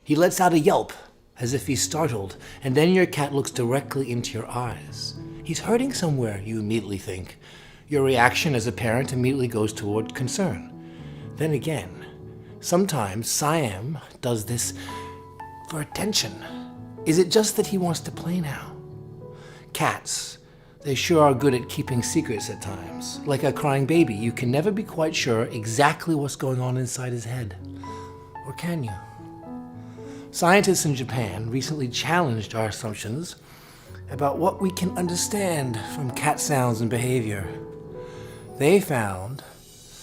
He lets out a yelp, as if he's startled, and then your cat looks directly into your eyes. He's hurting somewhere, you immediately think. Your reaction as a parent immediately goes toward concern. Then again, sometimes Siam does this for attention. Is it just that he wants to play now? Cats, they sure are good at keeping secrets at times. Like a crying baby, you can never be quite sure exactly what's going on inside his head. Or can you? Scientists in Japan recently challenged our assumptions about what we can understand from cat sounds and behavior. They found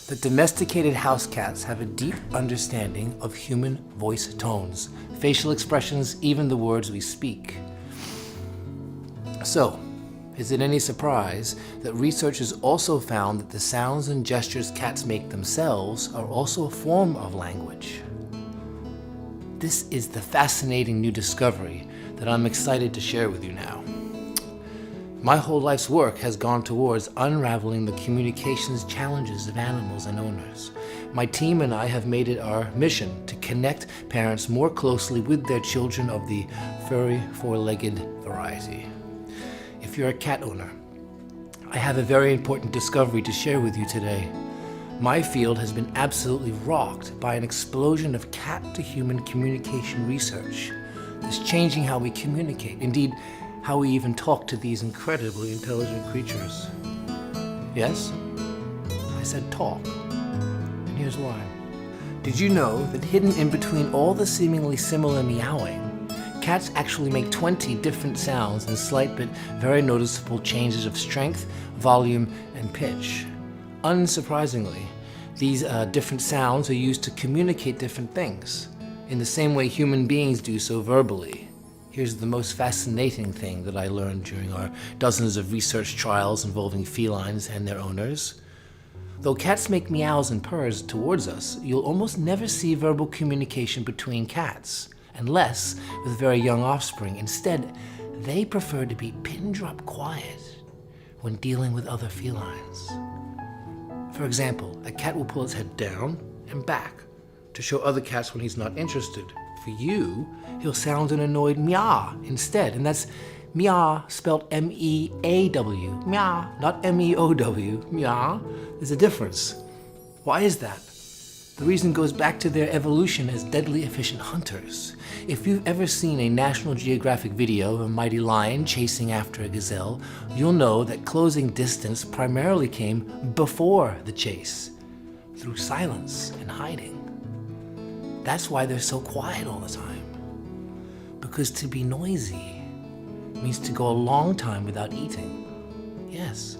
that domesticated house cats have a deep understanding of human voice tones, facial expressions, even the words we speak. So, is it any surprise that researchers also found that the sounds and gestures cats make themselves are also a form of language? This is the fascinating new discovery that I'm excited to share with you now. My whole life's work has gone towards unraveling the communications challenges of animals and owners. My team and I have made it our mission to connect parents more closely with their children of the furry, four-legged variety. If you're a cat owner, I have a very important discovery to share with you today. My field has been absolutely rocked by an explosion of cat-to-human communication research. It's changing how we communicate, indeed, how we even talk to these incredibly intelligent creatures. Yes, I said talk, and here's why. Did you know that hidden in between all the seemingly similar meowing, cats actually make 20 different sounds and slight but very noticeable changes of strength, volume, and pitch? Unsurprisingly, these different sounds are used to communicate different things, in the same way human beings do so verbally. Here's the most fascinating thing that I learned during our dozens of research trials involving felines and their owners. Though cats make meows and purrs towards us, you'll almost never see verbal communication between cats, unless with very young offspring. Instead, they prefer to be pin-drop quiet when dealing with other felines. For example, a cat will pull its head down and back to show other cats when he's not interested. For you, he'll sound an annoyed meow instead, and that's meow spelled M-E-A-W, meow, not M-E-O-W, meow. There's a difference. Why is that? The reason goes back to their evolution as deadly efficient hunters. If you've ever seen a National Geographic video of a mighty lion chasing after a gazelle, you'll know that closing distance primarily came before the chase, through silence and hiding. That's why they're so quiet all the time. Because to be noisy means to go a long time without eating. Yes,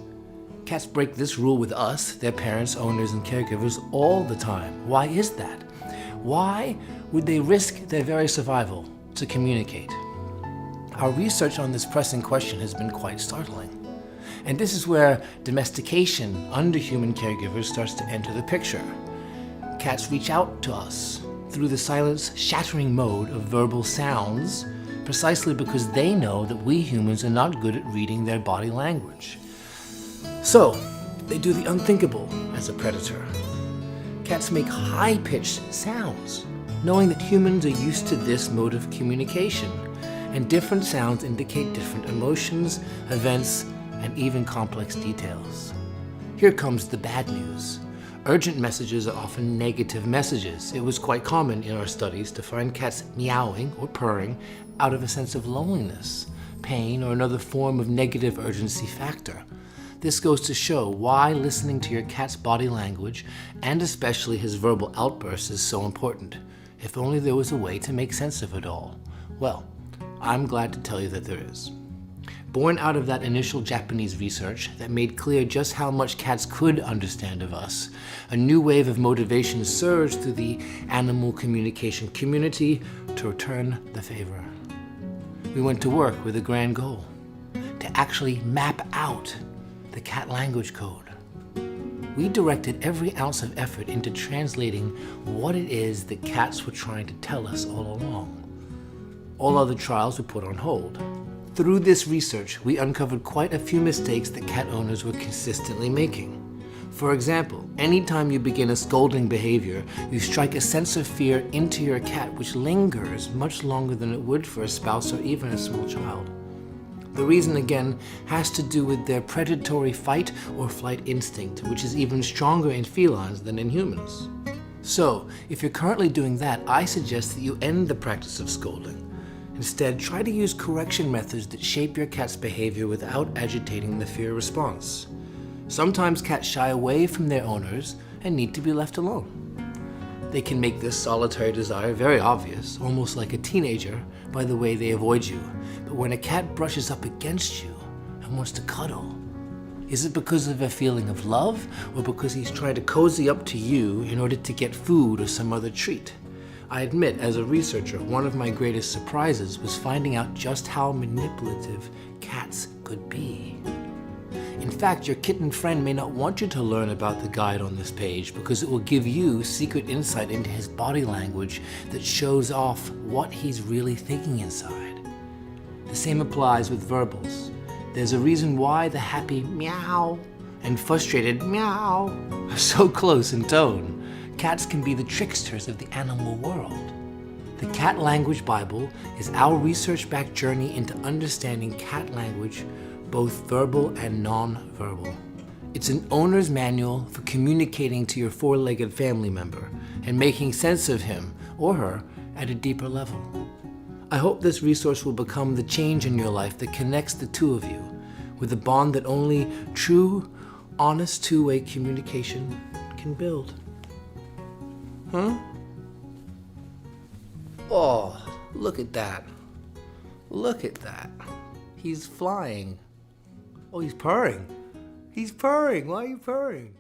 cats break this rule with us, their parents, owners, and caregivers all the time. Why is that? Why would they risk their very survival to communicate? Our research on this pressing question has been quite startling. And this is where domestication under human caregivers starts to enter the picture. Cats reach out to us through the silence-shattering mode of verbal sounds, precisely because they know that we humans are not good at reading their body language. So, they do the unthinkable as a predator. Cats make high-pitched sounds, knowing that humans are used to this mode of communication, and different sounds indicate different emotions, events, and even complex details. Here comes the bad news. Urgent messages are often negative messages. It was quite common in our studies to find cats meowing or purring out of a sense of loneliness, pain, or another form of negative urgency factor. This goes to show why listening to your cat's body language, and especially his verbal outbursts, is so important. If only there was a way to make sense of it all. Well, I'm glad to tell you that there is. Born out of that initial Japanese research that made clear just how much cats could understand of us, a new wave of motivation surged through the animal communication community to return the favor. We went to work with a grand goal, to actually map out the cat language code. We directed every ounce of effort into translating what it is that cats were trying to tell us all along. All other trials were put on hold. Through this research, we uncovered quite a few mistakes that cat owners were consistently making. For example, anytime you begin a scolding behavior, you strike a sense of fear into your cat which lingers much longer than it would for a spouse or even a small child. The reason, again, has to do with their predatory fight or flight instinct, which is even stronger in felines than in humans. So, if you're currently doing that, I suggest that you end the practice of scolding. Instead, try to use correction methods that shape your cat's behavior without agitating the fear response. Sometimes cats shy away from their owners and need to be left alone. They can make this solitary desire very obvious, almost like a teenager, by the way they avoid you. But when a cat brushes up against you and wants to cuddle, is it because of a feeling of love or because he's trying to cozy up to you in order to get food or some other treat? I admit, as a researcher, one of my greatest surprises was finding out just how manipulative cats could be. In fact, your kitten friend may not want you to learn about the guide on this page because it will give you secret insight into his body language that shows off what he's really thinking inside. The same applies with verbals. There's a reason why the happy meow and frustrated meow are so close in tone. Cats can be the tricksters of the animal world. The Cat Language Bible is our research-backed journey into understanding cat language, both verbal and non-verbal. It's an owner's manual for communicating to your four-legged family member and making sense of him or her at a deeper level. I hope this resource will become the change in your life that connects the two of you with a bond that only true, honest two-way communication can build. Huh? Oh, look at that. Look at that. He's flying. Oh, he's purring. He's purring. Why are you purring?